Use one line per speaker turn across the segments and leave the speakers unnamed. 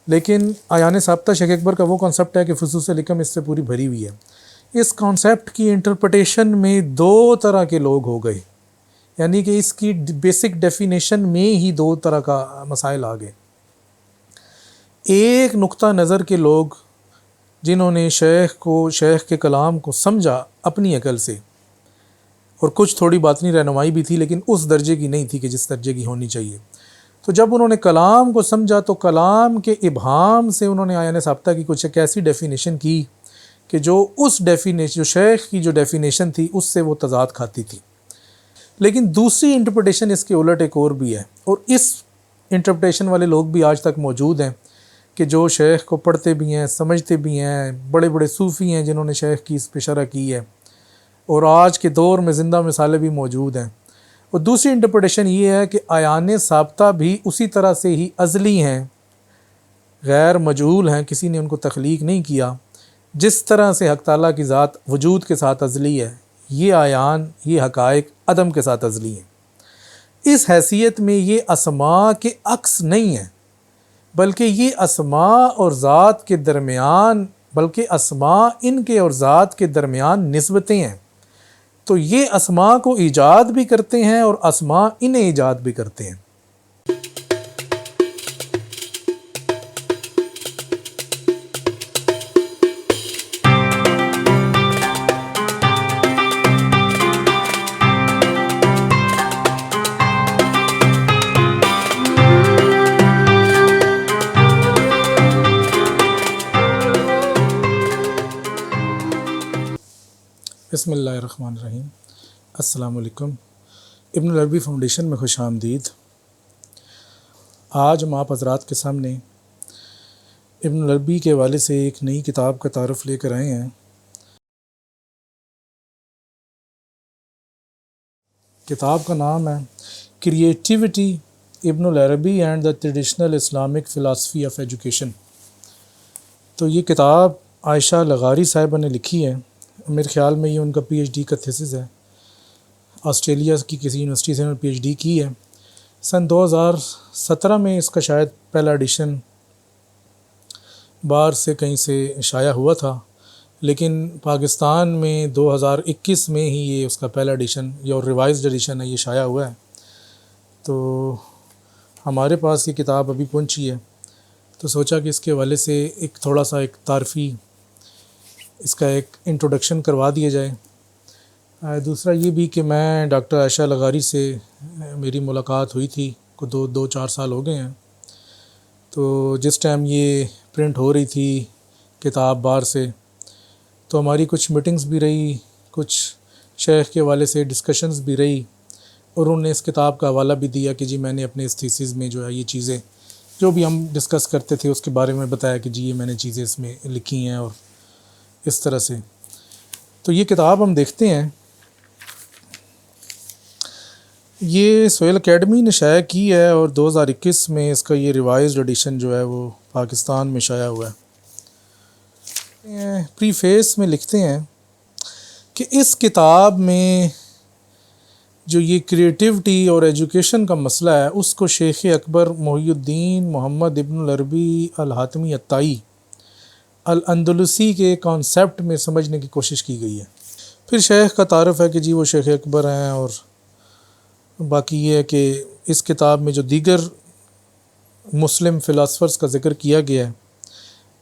لیکن آیان ثابتہ شیخ اکبر کا وہ کانسیپٹ ہے کہ فصوص الحکم اس سے پوری بھری ہوئی ہے۔ اس کانسیپٹ کی انٹرپریٹیشن میں دو طرح کے لوگ ہو گئے، یعنی کہ اس کی بیسک ڈیفینیشن میں ہی دو طرح کا مسائل آ گئے۔ ایک نقطہ نظر کے لوگ جنہوں نے شیخ کے کلام کو سمجھا اپنی عقل سے، اور کچھ تھوڑی باطنی رہنمائی بھی تھی لیکن اس درجے کی نہیں تھی کہ جس درجے کی ہونی چاہیے۔ تو جب انہوں نے کلام کو سمجھا تو کلام کے ابہام سے انہوں نے آیان ثابتہ کی کچھ ایک ایسی ڈیفینیشن کی کہ جو جو شیخ کی جو ڈیفینیشن تھی اس سے وہ تضاد کھاتی تھی۔ لیکن دوسری انٹرپریٹیشن اس کے الٹ ایک اور بھی ہے، اور اس انٹرپریٹیشن والے لوگ بھی آج تک موجود ہیں کہ جو شیخ کو پڑھتے بھی ہیں، سمجھتے بھی ہیں، بڑے بڑے صوفی ہیں جنہوں نے شیخ کی اس پہ شرح کی ہے، اور آج کے دور میں زندہ مثالیں بھی موجود ہیں۔ اور دوسری انٹرپریٹیشن یہ ہے کہ آیان ثابتہ بھی اسی طرح سے ہی ازلی ہیں، غیر مجہول ہیں، کسی نے ان کو تخلیق نہیں کیا، جس طرح سے حق تعالیٰ کی ذات وجود کے ساتھ ازلی ہے، یہ آیان، یہ حقائق عدم کے ساتھ ازلی ہیں۔ اس حیثیت میں یہ اسماء کے عکس نہیں ہیں، بلکہ یہ اسماء اور ذات کے درمیان، بلکہ اسماء ان کے اور ذات کے درمیان نسبتیں ہیں۔ تو یہ اسماء کو ایجاد بھی کرتے ہیں اور اسماء انہیں ایجاد بھی کرتے ہیں۔ بسم اللہ الرحمن الرحیم۔ السلام علیکم۔ ابن العربی فاؤنڈیشن میں خوش آمدید۔ آج ہم آپ حضرات کے سامنے ابن العربی کے حوالے سے ایک نئی کتاب کا تعارف لے کر آئے ہیں۔ کتاب کا نام ہے creativity Ibn العربی and the traditional Islamic philosophy of education. تو یہ کتاب عائشہ لغاری صاحبہ نے لکھی ہے، میرے خیال میں یہ ان کا پی ایچ ڈی کا تھیسس ہے، آسٹریلیا کی کسی یونیورسٹی سے انہوں نے پی ایچ ڈی کی ہے۔ سن 2017 میں اس کا شاید پہلا ایڈیشن باہر سے کہیں سے شائع ہوا تھا، لیکن پاکستان میں 2021 میں ہی یہ اس کا پہلا ایڈیشن یا ریوائزڈ ایڈیشن ہے، یہ شائع ہوا ہے۔ تو ہمارے پاس یہ کتاب ابھی پہنچی ہے، تو سوچا کہ اس کے حوالے سے ایک تھوڑا سا ایک تعارفی اس کا ایک انٹروڈکشن کروا دیا جائے۔ دوسرا یہ بھی کہ میں ڈاکٹر عائشہ لغاری سے میری ملاقات ہوئی تھی، کو دو چار سال ہو گئے ہیں۔ تو جس ٹائم یہ پرنٹ ہو رہی تھی کتاب باہر سے، تو ہماری کچھ میٹنگز بھی رہی، کچھ شیخ کے حوالے سے ڈسکشنز بھی رہی، اور انہوں نے اس کتاب کا حوالہ بھی دیا کہ جی میں نے اپنے اس تھیسس میں جو ہے یہ چیزیں جو بھی ہم ڈسکس کرتے تھے اس کے بارے میں بتایا کہ جی یہ میں نے چیزیں اس میں لکھی ہیں، اور اس طرح سے۔ تو یہ کتاب ہم دیکھتے ہیں، یہ سہیل اکیڈمی نے شائع کی ہے، اور 2021 میں اس کا یہ ریوائزڈ ایڈیشن جو ہے وہ پاکستان میں شائع ہوا ہے۔ پری فیس میں لکھتے ہیں کہ اس کتاب میں جو یہ کریٹیوٹی اور ایجوکیشن کا مسئلہ ہے اس کو شیخ اکبر محی الدین محمد ابن العربی الحاتمی الطائی الاندلسی کے کانسیپٹ میں سمجھنے کی کوشش کی گئی ہے۔ پھر شیخ کا تعارف ہے کہ جی وہ شیخ اکبر ہیں، اور باقی یہ ہے کہ اس کتاب میں جو دیگر مسلم فلاسفرز کا ذکر کیا گیا ہے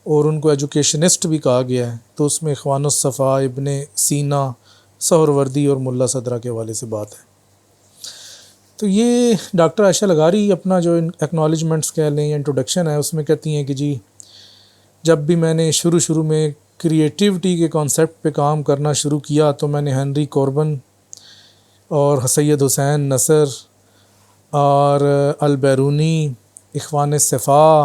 اور ان کو ایجوکیشنسٹ بھی کہا گیا ہے، تو اس میں اخوان الصفا، ابن سینا، سہروردی اور ملا صدرہ کے حوالے سے بات ہے۔ تو یہ ڈاکٹر عائشہ لغاری اپنا جو ایکنالجمنٹس کہہ لیں یا انٹروڈکشن ہے اس میں کہتی ہیں کہ جی جب بھی میں نے شروع میں کریٹیوٹی کے کانسیپٹ پہ کام کرنا شروع کیا تو میں نے ہنری کوربن اور سید حسین نصر اور البیرونی، اخوان صفا،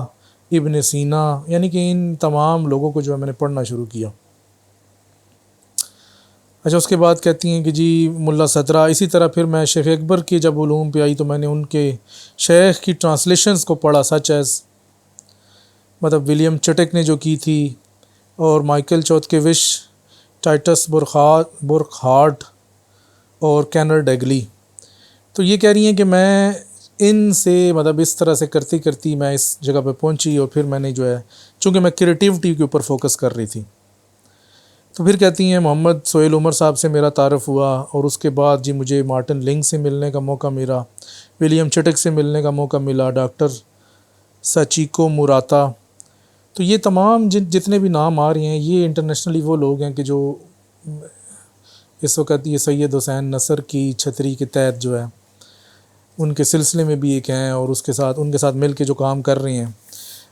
ابن سینا، یعنی کہ ان تمام لوگوں کو جو ہے میں نے پڑھنا شروع کیا۔ اچھا، اس کے بعد کہتی ہیں کہ جی ملا صدرہ، اسی طرح پھر میں شیخ اکبر کی جب علوم پہ آئی تو میں نے ان کے شیخ کی ٹرانسلیشنز کو پڑھا، سچ ایز مطلب ولیم چٹک نے جو کی تھی، اور مائیکل چوتکیوش، ٹائٹس برکہارٹ اور کینر ڈیگلی۔ تو یہ کہہ رہی ہیں کہ میں ان سے مطلب اس طرح سے کرتی کرتی میں اس جگہ پہ پہنچی، اور پھر میں نے جو ہے چونکہ میں کریٹیوٹی کے اوپر فوکس کر رہی تھی، تو پھر کہتی ہیں محمد سہیل عمر صاحب سے میرا تعارف ہوا، اور اس کے بعد جی مجھے مارٹن لنگ سے ملنے کا موقع ملا، ولیم چٹک سے ملنے کا موقع ملا، ڈاکٹر ساچیکو موراتا. تو یہ تمام جتنے بھی نام آ رہے ہیں یہ انٹرنیشنلی وہ لوگ ہیں کہ جو اس وقت یہ سید حسین نصر کی چھتری کے تحت جو ہے ان کے سلسلے میں بھی ایک ہیں، اور ان کے ساتھ مل کے جو کام کر رہے ہیں،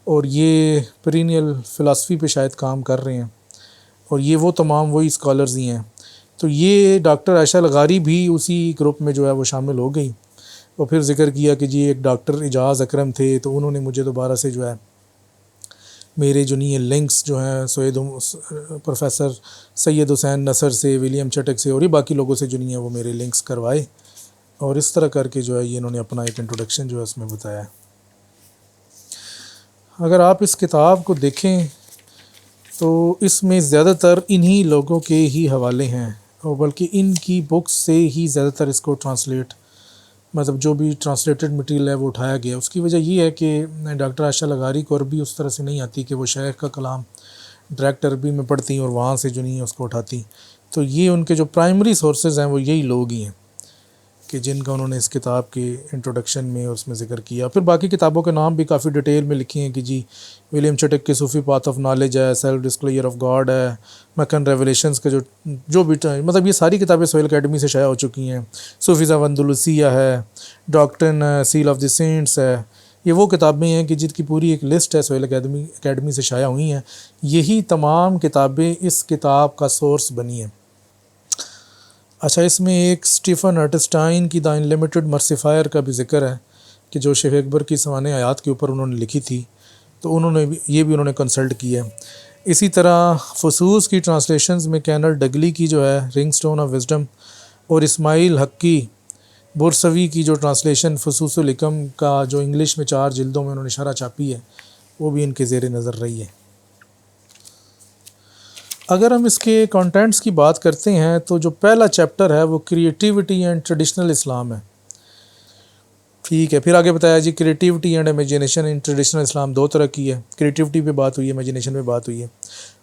اور یہ پرینیل فلاسفی پہ شاید کام کر رہے ہیں، اور یہ وہ تمام وہی اسکالرز ہی ہیں. تو یہ ڈاکٹر عائشہ لغاری بھی اسی گروپ میں جو ہے وہ شامل ہو گئی. اور پھر ذکر کیا کہ جی ایک ڈاکٹر اعجاز اکرم تھے، تو انہوں نے مجھے دوبارہ سے جو ہے میرے جو نہیں لنکس جو ہیں پروفیسر سید حسین نصر سے، ولیم چٹک سے، اور یہ باقی لوگوں سے جو نہیں ہیں وہ میرے لنکس کروائے، اور اس طرح کر کے جو ہے یہ انہوں نے اپنا ایک انٹروڈکشن جو ہے اس میں بتایا ہے. اگر آپ اس کتاب کو دیکھیں تو اس میں زیادہ تر انہی لوگوں کے ہی حوالے ہیں، اور بلکہ ان کی بکس سے ہی زیادہ تر اس کو مطلب جو بھی ٹرانسلیٹڈ مٹیریل ہے وہ اٹھایا گیا. اس کی وجہ یہ ہے کہ ڈاکٹر عائشہ لغاری کو عربی اس طرح سے نہیں آتی کہ وہ شیخ کا کلام ڈائریکٹ عربی میں پڑھتی اور وہاں سے جو نہیں ہے اس کو اٹھاتی. تو یہ ان کے جو پرائمری سورسز ہیں وہ یہی لوگ ہی ہیں کہ جن کا انہوں نے اس کتاب کے انٹروڈکشن میں اور اس میں ذکر کیا. پھر باقی کتابوں کے نام بھی کافی ڈیٹیل میں لکھی ہیں کہ جی ولیم چٹک کی صوفی پاتھ آف نالج ہے، سیلف ڈسکلوجر آف گاڈ ہے، مکن ریولیشنز کا جو بھی مطلب یہ ساری کتابیں سہیل اکیڈمی سے شائع ہو چکی ہیں. صوفیزم اندلسیہ ہے، ڈاکٹرن سیل آف دی سینٹس ہے، یہ وہ کتابیں ہیں کہ جن کی پوری ایک لسٹ ہے سہیل اکیڈمی سے شائع ہوئی ہیں. یہی تمام کتابیں اس کتاب کا سورس بنی ہیں. اچھا، اس میں ایک اسٹیفن ارٹسٹائن کی دا انلیمیٹڈ مرسیفائر کا بھی ذکر ہے کہ جو شیخ اکبر کی سوانح آیات کے اوپر انہوں نے لکھی تھی، تو یہ بھی انہوں نے کنسلٹ کی ہے. اسی طرح فصوص کی ٹرانسلیشنز میں کینل ڈگلی کی جو ہے رنگ سٹون آف وزڈم، اور اسماعیل حقی بورسوی کی جو ٹرانسلیشن فصوص الحکم کا جو انگلش میں 4 جلدوں میں انہوں نے شرح چھاپی ہے، وہ بھی ان کے زیر نظر رہی ہے. اگر ہم اس کے کانٹینٹس کی بات کرتے ہیں تو جو پہلا چیپٹر ہے وہ کریٹیوٹی اینڈ ٹریڈیشنل اسلام ہے. ٹھیک ہے، پھر آگے بتایا جی creativity and imagination in traditional Islam 2 طرح کی ہے. کریٹیوٹی پہ بات ہوئی ہے، امیجینیشن پہ بات ہوئی ہے،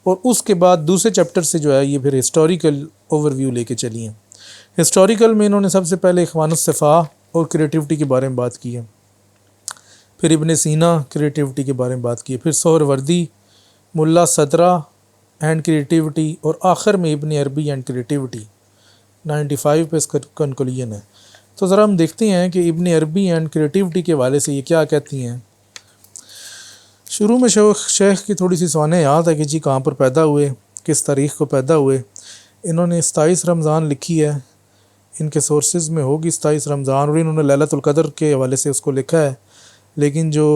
اور اس کے بعد دوسرے چیپٹر سے جو ہے یہ پھر ہسٹوریکل اوور ویو لے کے چلی ہیں. ہسٹوریکل میں انہوں نے سب سے پہلے اخوان الصفا اور کریٹیوٹی کے بارے میں بات کی ہے، پھر ابن سینا کریٹیوٹی کے بارے میں بات کی ہے، پھر سہروردی، ملا صدرہ اینڈ کریٹیوٹی، اور آخر میں ابن عربی اینڈ کریٹیوٹی 95 پہ اس کا کنکلوژن ہے. تو ذرا ہم دیکھتے ہیں کہ ابن عربی اینڈ کریٹیوٹی کے حوالے سے یہ کیا کہتی ہیں. شروع میں شیخ کی تھوڑی سی سوانح یاد ہے کہ جی کہاں پر پیدا ہوئے، کس تاریخ کو پیدا ہوئے. انہوں نے 27 رمضان لکھی ہے، ان کے سورسز میں ہوگی 27 رمضان، اور انہوں نے لیلۃ القدر کے حوالے سے اس کو لکھا ہے، لیکن جو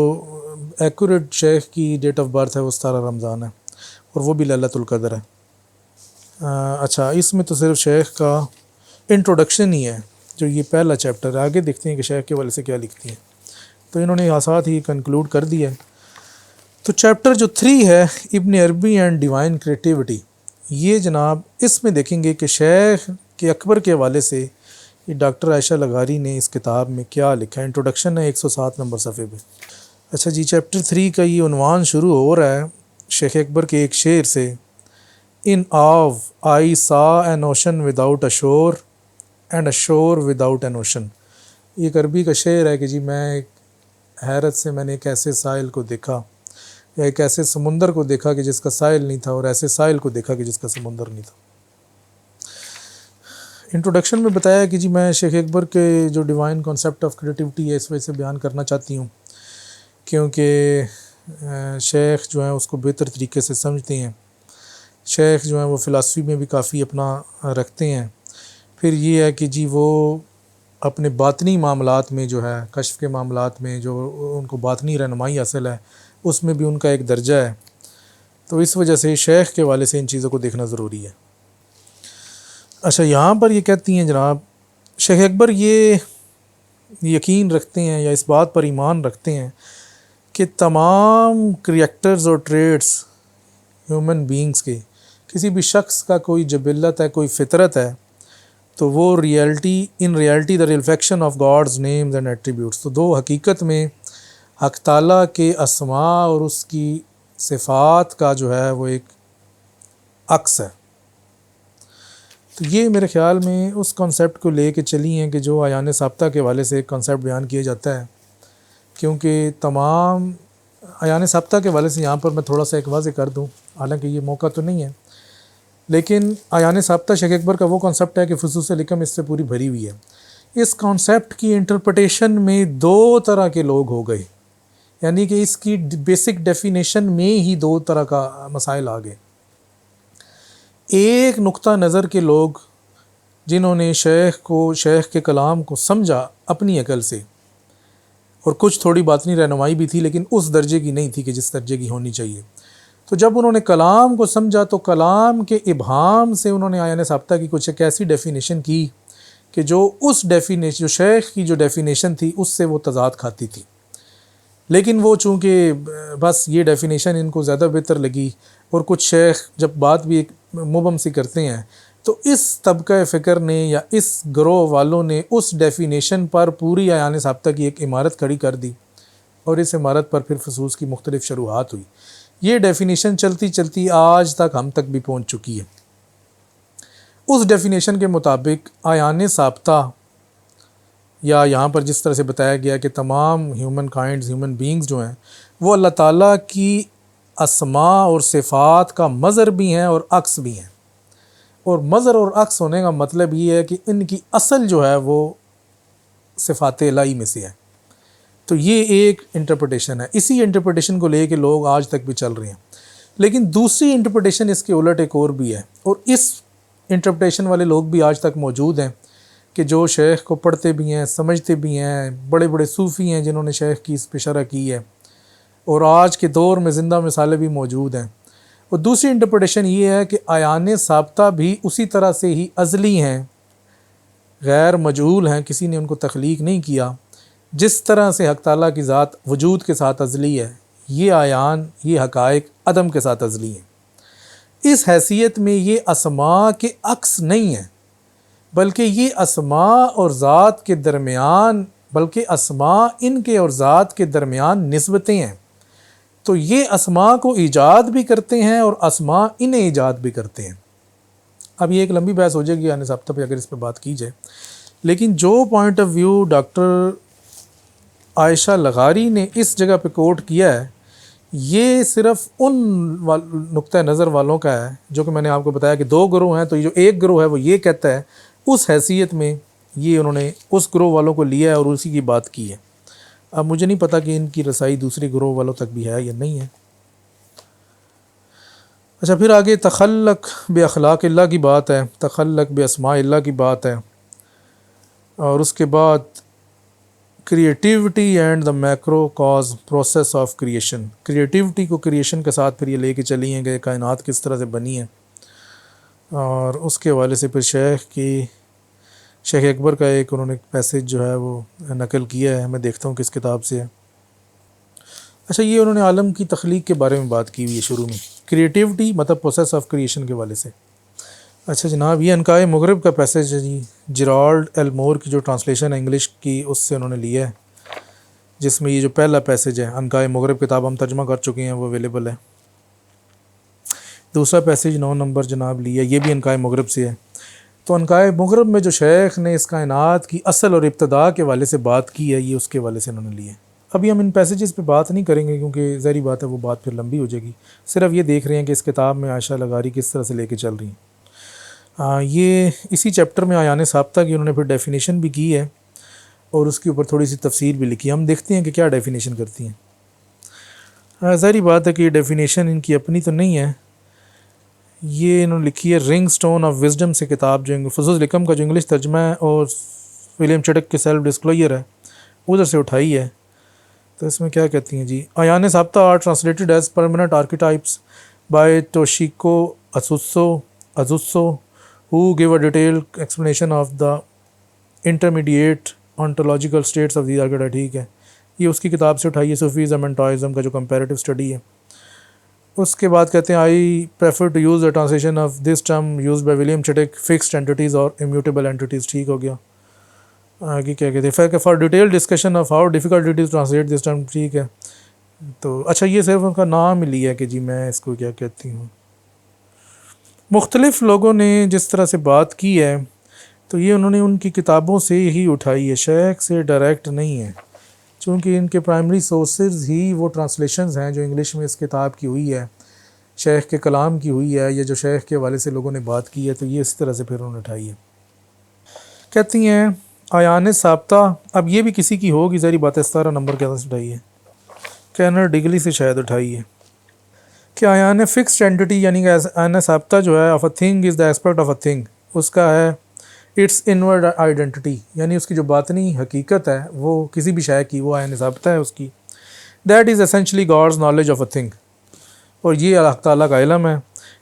ایکوریٹ شیخ کی ڈیٹ آف برتھ ہے وہ 17 رمضان ہے، اور وہ بھی لیلۃ القدر ہے. اچھا، اس میں تو صرف شیخ کا انٹروڈکشن ہی ہے جو یہ پہلا چیپٹر ہے. آگے دیکھتے ہیں کہ شیخ کے حوالے سے کیا لکھتی ہیں. تو انہوں نے ساتھ ہی کنکلوڈ کر دیا ہے. تو چیپٹر جو 3 ہے ابن عربی اینڈ ڈیوائن کریٹیوٹی، یہ جناب اس میں دیکھیں گے کہ شیخ کے اکبر کے حوالے سے یہ ڈاکٹر عائشہ لغاری نے اس کتاب میں کیا لکھا ہے. انٹروڈکشن ہے 107 نمبر صفحے پہ. اچھا جی، چیپٹر 3 کا یہ عنوان شروع ہو رہا ہے شیخ اکبر کے ایک شعر سے. In awe I saw an ocean without a shore and a shore without an ocean. یہ ایک عربی کا شعر ہے کہ جی میں ایک حیرت سے میں نے ایک ایسے ساحل کو دیکھا، یا ایک ایسے سمندر کو دیکھا کہ جس کا ساحل نہیں تھا، اور ایسے ساحل کو دیکھا کہ جس کا سمندر نہیں تھا. انٹروڈکشن میں بتایا کہ جی میں شیخ اکبر کے جو ڈیوائن کانسیپٹ آف کریٹیوٹی ہے اس وجہ سے بیان کرنا چاہتی ہوں کیونکہ شیخ جو ہیں اس کو بہتر طریقے سے سمجھتے ہیں. شیخ جو ہیں وہ فلاسفی میں بھی کافی اپنا رکھتے ہیں. پھر یہ ہے کہ جی وہ اپنے باطنی معاملات میں جو ہے، کشف کے معاملات میں جو ان کو باطنی رہنمائی حاصل ہے اس میں بھی ان کا ایک درجہ ہے. تو اس وجہ سے شیخ کے حوالے سے ان چیزوں کو دیکھنا ضروری ہے. اچھا، یہاں پر یہ کہتی ہیں جناب شیخ اکبر یہ یقین رکھتے ہیں یا اس بات پر ایمان رکھتے ہیں کہ تمام کریکٹرز اور ٹریٹس ہیومن بینگز کے، کسی بھی شخص کا کوئی جبلت ہے، کوئی فطرت ہے، تو وہ reality the reflection of God's names and attributes, تو دو حقیقت میں حق تعالیٰ کے اسماء اور اس کی صفات کا جو ہے وہ ایک عکس ہے۔ تو یہ میرے خیال میں اس کانسیپٹ کو لے کے چلی ہیں کہ جو اعیان ثابتہ کے حوالے سے ایک کانسیپٹ بیان کیا جاتا ہے، کیونکہ تمام اعیان ثابتہ کے حوالے سے یہاں پر میں تھوڑا سا ایک واضح کر دوں، حالانکہ یہ موقع تو نہیں ہے، لیکن اعیان ثابتہ شیخ اکبر کا وہ کانسیپٹ ہے کہ فصوص الحکم اس سے پوری بھری ہوئی ہے۔ اس کانسیپٹ کی انٹرپریٹیشن میں دو طرح کے لوگ ہو گئے، یعنی کہ اس کی بیسک ڈیفینیشن میں ہی دو طرح کا مسائل آ گئے۔ ایک نقطہ نظر کے لوگ جنہوں نے شیخ کے کلام کو سمجھا اپنی عقل سے، اور کچھ تھوڑی باطنی رہنمائی بھی تھی، لیکن اس درجے کی نہیں تھی کہ جس درجے کی ہونی چاہیے۔ تو جب انہوں نے کلام کو سمجھا تو کلام کے ابہام سے انہوں نے اعیان ثابتہ کی کچھ ایک ایسی ڈیفینیشن کی کہ جو شیخ کی جو ڈیفینیشن تھی اس سے وہ تضاد کھاتی تھی، لیکن وہ چونکہ بس یہ ڈیفینیشن ان کو زیادہ بہتر لگی، اور کچھ شیخ جب بات بھی ایک مبہم سی کرتے ہیں تو اس طبقہ فکر نے یا اس گروہ والوں نے اس ڈیفینیشن پر پوری اعیان ثابتہ کی ایک عمارت کھڑی کر دی، اور اس عمارت پر پھر فصوص کی مختلف شروحات ہوئی۔ یہ ڈیفینیشن چلتی چلتی آج تک ہم تک بھی پہنچ چکی ہے۔ اس ڈیفینیشن کے مطابق اعیان ثابتہ، یا یہاں پر جس طرح سے بتایا گیا کہ تمام ہیومن بینگز جو ہیں وہ اللہ تعالیٰ کی اسماء اور صفات کا مظہر بھی ہیں اور عکس بھی ہیں، اور مظہر اور عکس ہونے کا مطلب یہ ہے کہ ان کی اصل جو ہے وہ صفات الہی میں سے ہے۔ تو یہ ایک انٹرپریٹیشن ہے، اسی انٹرپریٹیشن کو لے کے لوگ آج تک بھی چل رہے ہیں، لیکن دوسری انٹرپریٹیشن اس کے الٹ ایک اور بھی ہے، اور اس انٹرپریٹیشن والے لوگ بھی آج تک موجود ہیں کہ جو شیخ کو پڑھتے بھی ہیں، سمجھتے بھی ہیں، بڑے بڑے صوفی ہیں جنہوں نے شیخ کی اس پہ شرح کی ہے، اور آج کے دور میں زندہ مثالیں بھی موجود ہیں۔ اور دوسری انٹرپریٹیشن یہ ہے کہ اعیان ثابتہ بھی اسی طرح سے ہی ازلی ہیں، غیر مجہول ہیں، کسی نے ان کو تخلیق نہیں کیا، جس طرح سے حق تعالیٰ کی ذات وجود کے ساتھ ازلی ہے، یہ اعیان، یہ حقائق عدم کے ساتھ ازلی ہیں۔ اس حیثیت میں یہ اسماء کے عکس نہیں ہیں، بلکہ یہ اسماء اور ذات کے درمیان، بلکہ اسماء ان کے اور ذات کے درمیان نسبتیں ہیں۔ تو یہ اسماء کو ایجاد بھی کرتے ہیں اور اسماء انہیں ایجاد بھی کرتے ہیں۔ اب یہ ایک لمبی بحث ہو جائے گی اعیان ثابتہ پہ اگر اس پہ بات کی جائے، لیکن جو پوائنٹ آف ویو ڈاکٹر عائشہ لغاری نے اس جگہ پہ کوٹ کیا ہے، یہ صرف ان نقطہ نظر والوں کا ہے جو کہ میں نے آپ کو بتایا کہ دو گروہ ہیں، تو یہ جو ایک گروہ ہے وہ یہ کہتا ہے، اس حیثیت میں یہ انہوں نے اس گروہ والوں کو لیا ہے اور اسی کی بات کی ہے۔ اب مجھے نہیں پتہ کہ ان کی رسائی دوسری گروہ والوں تک بھی ہے یا نہیں ہے۔ اچھا، پھر آگے تخلق بے اخلاق اللہ کی بات ہے، تخلق بے اسماء اللہ کی بات ہے، اور اس کے بعد creativity and the macro cause process of creation, creativity کو کریشن کے ساتھ پھر یہ لے کے چلی ہیں کہ کائنات کس طرح سے بنی ہے، اور اس کے حوالے سے پھر شیخ اکبر کا ایک انہوں نے پیسج جو ہے وہ نقل کیا ہے، میں دیکھتا ہوں کس کتاب سے ہے۔ اچھا، یہ انہوں نے عالم کی تخلیق کے بارے میں بات کی ہوئی ہے شروع میں، کریٹیوٹی مطلب پروسیس آف کریشن کے حوالے سے۔ اچھا جناب، یہ عنقائے مغرب کا پیسج ہے جی، جیرالڈ ایل مور کی جو ٹرانسلیشن ہے انگلش کی اس سے انہوں نے لیا ہے، جس میں یہ جو پہلا پیسج ہے، عنقائے مغرب کتاب ہم ترجمہ کر چکے ہیں، وہ اویلیبل ہے۔ دوسرا پیسج 9 نمبر جناب لیا، یہ بھی عنقائے مغرب سے ہے۔ تو عنقائے مغرب میں جو شیخ نے اس کائنات کی اصل اور ابتدا کے حوالے سے بات کی ہے، یہ اس کے حوالے سے انہوں نے لی ہے۔ ابھی ہم ان پیسیجز پہ بات نہیں کریں گے کیونکہ ظاہری بات ہے وہ بات پھر لمبی ہو جائے گی، صرف یہ دیکھ رہے ہیں کہ اس کتاب میں عائشہ لغاری کس طرح سے لے کے چل رہی ہیں۔ یہ اسی چیپٹر میں اعیان ثابتہ کی انہوں نے پھر ڈیفینیشن بھی کی ہے اور اس کے اوپر تھوڑی سی تفسیر بھی لکھی ہے، ہم دیکھتے ہیں کہ کیا ڈیفینیشن کرتی ہیں۔ ظاہری بات ہے کہ یہ ڈیفینیشن ان کی اپنی تو نہیں ہے، یہ انہوں نے لکھی ہے رنگ سٹون آف وزڈم سے، کتاب جو فصوص الحکم کا جو انگلش ترجمہ ہے اور ولیم چڈک کے سیلف ڈسکلوجر ہے ادھر سے اٹھائی ہے۔ تو اس میں کیا کہتی ہیں جی، اعیان ثابتہ are translated as permanent archetypes by Toshihiko ازوسو who give a detailed explanation of the intermediate ontological states of the archetype۔ ٹھیک ہے، یہ اس کی کتاب سے اٹھائی ہے، صوفیزم اینڈ ٹائزم کا جو کمپیریٹیو اسٹڈی ہے۔ اس کے بعد کہتے ہیں I prefer to use a translation of this term use by William Chittick fixed entities اور امیوٹیبل اینٹیز. ٹھیک ہو گیا. آگے کیا کہتے ہیں for detail discussion of how difficult it is translate this term. ٹھیک ہے. تو اچھا یہ صرف ان کا نام ہی لیا کہ جی میں اس کو کیا کہتی ہوں. مختلف لوگوں نے جس طرح سے بات کی ہے تو یہ انہوں نے ان کی کتابوں سے ہی اٹھائی ہے, شیخ سے ڈائریکٹ نہیں ہے, چونکہ ان کے پرائمری سورسز ہی وہ ٹرانسلیشنز ہیں جو انگلش میں اس کتاب کی ہوئی ہے, شیخ کے کلام کی ہوئی ہے, یا جو شیخ کے حوالے سے لوگوں نے بات کی ہے, تو یہ اس طرح سے پھر انہوں نے اٹھائی ہے. کہتی ہیں آیان ثابتہ, اب یہ بھی کسی کی ہوگی ظاہری بات ہے, 17 نمبر کے سے اٹھائی ہے, کینر ڈگلی سے شاید اٹھائی ہے, کہ آیان فکسڈ اینٹی یعنی کہ آیان ثابتہ جو ہے of a thing is the aspect of a thing, اس کا ہے اٹس انورڈ آئیڈینٹی, یعنی اس کی جو باطنی حقیقت ہے وہ کسی بھی شے کی, وہ آیان ثابتہ ہے اس کی. That is essentially God's knowledge of a thing, اور یہ اللہ تعالیٰ کا علم ہے.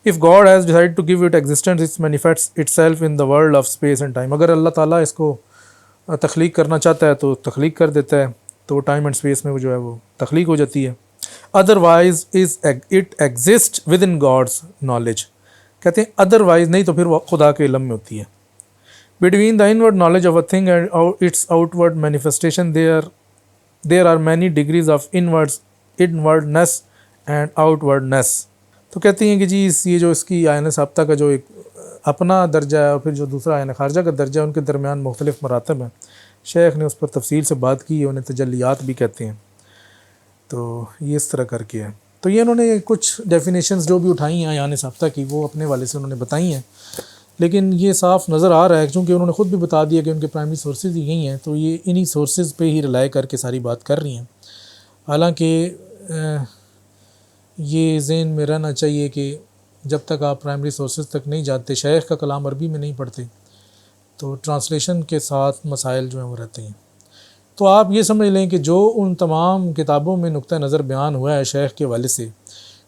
If God has decided to give it existence it manifests itself in the world of space and time, اگر اللہ تعالیٰ اس کو تخلیق کرنا چاہتا ہے تو تخلیق کر دیتا ہے, تو ٹائم اینڈ اسپیس میں وہ جو ہے وہ تخلیق ہو جاتی ہے. Otherwise is it exist with in gods knowledge, کہتے ہیں ادروائز نہیں تو پھر وہ خدا کے علم میں ہوتی ہے. Between the inward knowledge of a thing and its outward manifestation there are many degrees of inwardness and outwardness. تو کہتی ہیں کہ جی یہ جو اس کی آیان ثابتہ کا جو ایک اپنا درجہ ہے اور پھر جو دوسرا آیان خارجہ کا درجہ ہے, ان کے درمیان مختلف مراتب ہیں. شیخ نے اس پر تفصیل سے بات کی ہے, انہیں تجلیات بھی کہتے ہیں. تو یہ اس طرح کر کے ہے. تو یہ انہوں نے کچھ ڈیفینیشنز جو بھی اٹھائی ہیں آیان ثابتہ کی وہ اپنے والے سے انہوں نے بتائی ہیں, لیکن یہ صاف نظر آ رہا ہے چونکہ انہوں نے خود بھی بتا دیا کہ ان کے پرائمری سورسز ہی یہی ہیں, تو یہ انہی سورسز پہ ہی رلائے کر کے ساری بات کر رہی ہیں. حالانکہ یہ ذہن میں رہنا چاہیے کہ جب تک آپ پرائمری سورسز تک نہیں جاتے, شیخ کا کلام عربی میں نہیں پڑھتے, تو ٹرانسلیشن کے ساتھ مسائل جو ہیں وہ رہتے ہیں. تو آپ یہ سمجھ لیں کہ جو ان تمام کتابوں میں نقطہ نظر بیان ہوا ہے شیخ کے حوالے سے,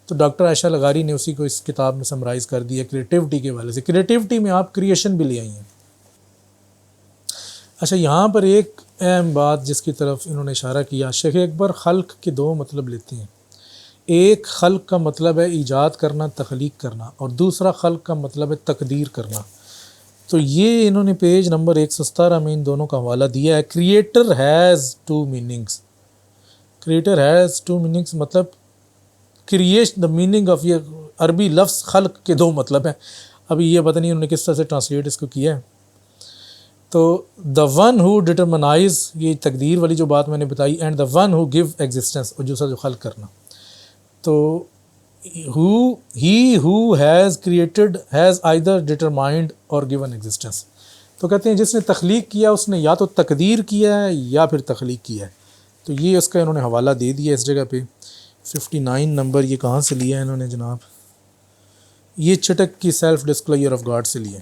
تو ڈاکٹر عائشہ لغاری نے اسی کو اس کتاب میں سمرائز کر دیا کریٹیوٹی کے حوالے سے. کریٹیوٹی میں آپ کریشن بھی لے آئی ہیں. اچھا یہاں پر ایک اہم بات جس کی طرف انہوں نے اشارہ کیا, شیخ اکبر خلق کے دو مطلب لیتے ہیں. ایک خلق کا مطلب ہے ایجاد کرنا, تخلیق کرنا, اور دوسرا خلق کا مطلب ہے تقدیر کرنا. تو یہ انہوں نے پیج نمبر 117 میں ان دونوں کا حوالہ دیا ہے. Creator has two meanings, creator has two meanings مطلب کریشن, دا میننگ آف یہ عربی لفظ خلق کے دو مطلب ہیں. ابھی یہ پتہ نہیں انہوں نے کس طرح سے ٹرانسلیٹ اس کو کیا ہے. تو دا ون ہو ڈٹرمنائز, یہ تقدیر والی جو بات میں نے بتائی, and the one who give existence, اور دوسرا جو خلق کرنا. تو he who has created has either determined اور گیون ایگزسٹنس. تو کہتے ہیں جس نے تخلیق کیا اس نے یا تو تقدیر کیا ہے یا پھر تخلیق کیا ہے. تو یہ اس کا انہوں نے حوالہ دے دیا اس جگہ پہ. 59 نمبر یہ کہاں سے لیا ہے انہوں نے جناب, یہ چٹک کی سیلف ڈسکلوجر آف گاڈ سے لیا.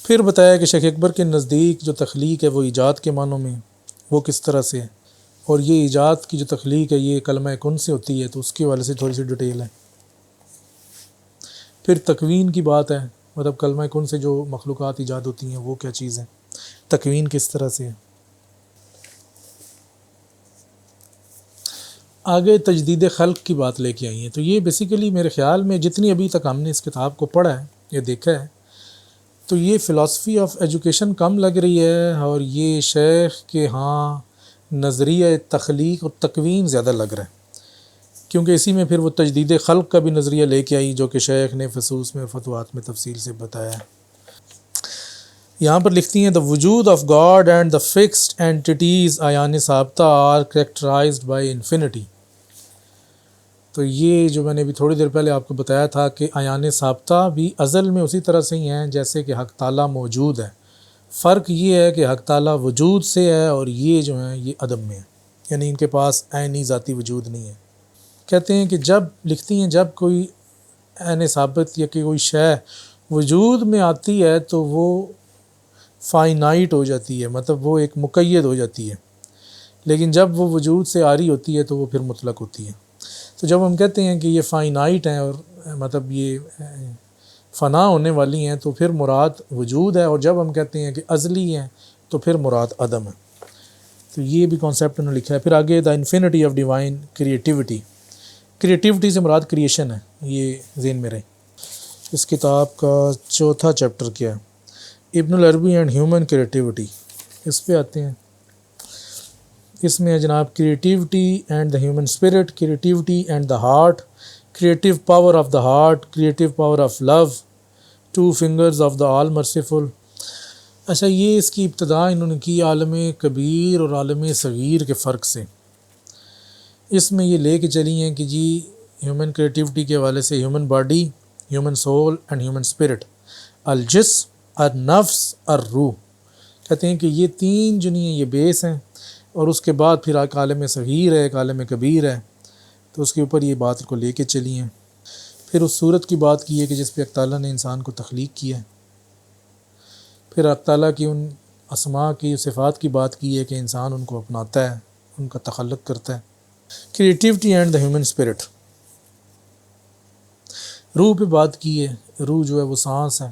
پھر بتایا کہ شیخ اکبر کے نزدیک جو تخلیق ہے وہ ایجاد کے معنوں میں, وہ کس طرح سے ہے, اور یہ ایجاد کی جو تخلیق ہے یہ کلمہ کن سے ہوتی ہے, تو اس کے حوالے سے تھوڑی سی ڈیٹیل ہے. پھر تکوین کی بات ہے, مطلب کلمہ کن سے جو مخلوقات ایجاد ہوتی ہیں وہ کیا چیز ہے, تکوین کس طرح سے ہے. آگے تجدید خلق کی بات لے کے آئی ہیں. تو یہ بیسیکلی میرے خیال میں جتنی ابھی تک ہم نے اس کتاب کو پڑھا ہے یا دیکھا ہے, تو یہ فلاسفی آف ایجوکیشن کم لگ رہی ہے, اور یہ شیخ کے ہاں نظریہ تخلیق اور تکوین زیادہ لگ رہا ہے, کیونکہ اسی میں پھر وہ تجدید خلق کا بھی نظریہ لے کے آئی جو کہ شیخ نے فصوص میں فتوات میں تفصیل سے بتایا ہے. یہاں پر لکھتی ہیں, دا وجود of God and the fixed اینٹیز آیان ثابتہ آر کریکٹرائزڈ بائی انفینٹی. تو یہ جو میں نے ابھی تھوڑی دیر پہلے آپ کو بتایا تھا کہ آیان ثابتہ بھی ازل میں اسی طرح سے ہی ہیں جیسے کہ حق تعالیٰ موجود ہے. فرق یہ ہے کہ حق تعالیٰ وجود سے ہے اور یہ جو ہیں یہ عدم میں ہے, یعنی ان کے پاس عینی ذاتی وجود نہیں ہے. کہتے ہیں کہ جب لکھتی ہیں جب کوئی عین ثابت یا کہ کوئی شے وجود میں آتی ہے تو وہ فائنائٹ ہو جاتی ہے, مطلب وہ ایک مقید ہو جاتی ہے, لیکن جب وہ وجود سے آری ہوتی ہے تو وہ پھر مطلق ہوتی ہے. تو جب ہم کہتے ہیں کہ یہ فائنائٹ ہیں اور مطلب یہ فنا ہونے والی ہیں تو پھر مراد وجود ہے, اور جب ہم کہتے ہیں کہ ازلی ہیں تو پھر مراد عدم ہے. تو یہ بھی کانسیپٹ انہوں نے لکھا ہے. پھر آگے the infinity of divine creativity, creativity سے مراد کریشن ہے، یہ ذہن میں رہے۔ اس کتاب کا چوتھا چیپٹر کیا ہے؟ ابن العربی اینڈ ہیومن کریٹیوٹی، اس پہ آتے ہیں۔ اس میں ہے جناب creativity and the human spirit, creativity and the heart, creative power of the heart, creative power of love, two fingers of the all merciful. اچھا، یہ اس کی ابتدا انہوں نے کی عالم کبیر اور عالم صغیر کے فرق سے۔ اس میں یہ لے کے چلی ہیں کہ جی ہیومن کریٹیوٹی کے حوالے سے human body, human soul and human spirit, الجسم، النفس، الروح، کہتے ہیں کہ یہ تین جو نہیں ہیں یہ بیس ہیں، اور اس کے بعد پھر ایک عالم صغیر ہے، ایک عالم کبیر ہے، تو اس کے اوپر یہ بات کو لے کے چلی ہیں۔ پھر اس صورت کی بات کی ہے کہ جس پہ اللہ تعالیٰ نے انسان کو تخلیق کیا ہے، پھر اللہ تعالیٰ کی ان اسماء کی صفات کی بات کی ہے کہ انسان ان کو اپناتا ہے، ان کا تخلق کرتا ہے۔ Creativity and the human spirit, روح پہ بات کی ہے۔ روح جو ہے وہ سانس ہے،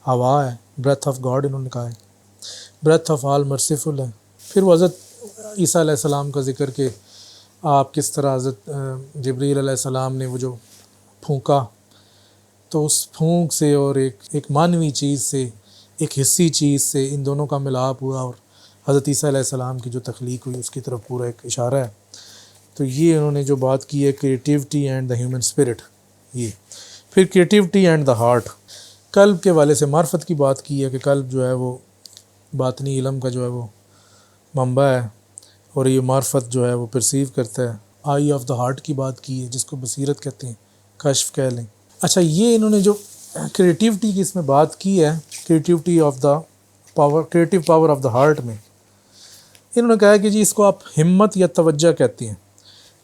ہوا ہے، بریتھ آف گاڈ انہوں نے کہا ہے، بریتھ آف آل مرسیفل ہے۔ پھر وہ حضرت عیسیٰ علیہ السلام کا ذکر کہ آپ کس طرح حضرت جبریل علیہ السلام نے وہ جو پھونکا، تو اس پھونک سے اور ایک معنوی چیز سے، ایک حسی چیز سے ان دونوں کا ملاپ ہوا، اور حضرت عیسیٰ علیہ السلام کی جو تخلیق ہوئی اس کی طرف پورا ایک اشارہ ہے۔ تو یہ انہوں نے جو بات کی ہے creativity and the human spirit, یہ پھر کریٹیوٹی اینڈ دا ہارٹ، قلب کے والے سے معرفت کی بات کی ہے کہ قلب جو ہے وہ باطنی علم کا جو ہے وہ منبع ہے، اور یہ معرفت جو ہے وہ پرسیو کرتا ہے۔ آئی آف دا ہارٹ کی بات کی ہے جس کو بصیرت کہتے ہیں، کشف کہہ لیں۔ اچھا، یہ انہوں نے جو کریٹیوٹی کی اس میں بات کی ہے، creativity of the power, creative power of the heart میں انہوں نے کہا ہے کہ جی اس کو آپ ہمت یا توجہ کہتے ہیں،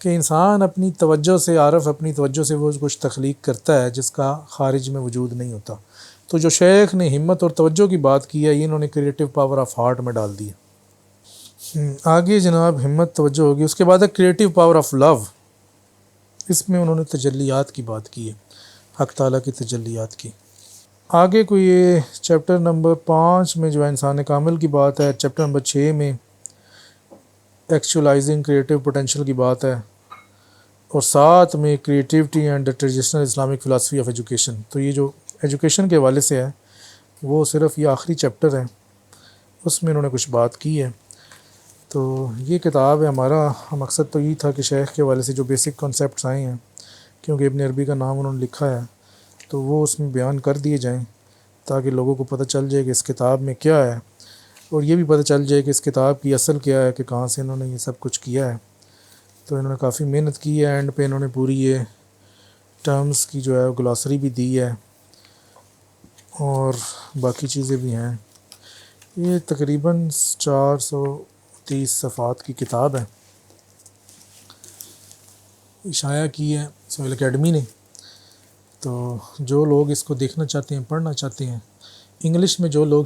کہ انسان اپنی توجہ سے، عارف اپنی توجہ سے وہ کچھ تخلیق کرتا ہے جس کا خارج میں وجود نہیں ہوتا۔ تو جو شیخ نے ہمت اور توجہ کی بات کی ہے، یہ انہوں نے کریٹیو پاور آف ہارٹ میں ڈال دی ہے۔ آگے جناب ہمت توجہ ہوگی، اس کے بعد ہے کریٹیو پاور آف لو، اس میں انہوں نے تجلیات کی بات کی ہے، حق تعالیٰ کی تجلیات کی۔ آگے کوئی یہ چیپٹر نمبر 5 میں جو ہے انسان کامل کی بات ہے، چیپٹر نمبر 6 میں ایکچولائزنگ کریٹیو پوٹینشیل کی بات ہے، اور 7 میں creativity and traditional Islamic philosophy of education. تو یہ جو ایجوکیشن کے حوالے سے ہے وہ صرف یہ آخری چیپٹر ہے، اس میں انہوں نے کچھ بات کی ہے۔ تو یہ کتاب ہے ہمارا مقصد تو یہ تھا کہ شیخ کے حوالے سے جو بیسک کنسیپٹس آئے ہیں، کیونکہ ابن عربی کا نام انہوں نے لکھا ہے، تو وہ اس میں بیان کر دیے جائیں تاکہ لوگوں کو پتہ چل جائے کہ اس کتاب میں کیا ہے، اور یہ بھی پتہ چل جائے کہ اس کتاب کی اصل کیا ہے، کہ کہاں سے انہوں نے یہ سب کچھ کیا ہے۔ تو انہوں نے کافی محنت کی ہے، اینڈ پہ انہوں نے پوری یہ ٹرمز کی جو ہے گلاسری بھی دی ہے، اور باقی چیزیں بھی ہیں۔ یہ تقریباً 430 صفحات کی کتاب ہے، شائع کی ہے سہیل اکیڈمی نے۔ تو جو لوگ اس کو دیکھنا چاہتے ہیں، پڑھنا چاہتے ہیں، انگلش میں جو لوگ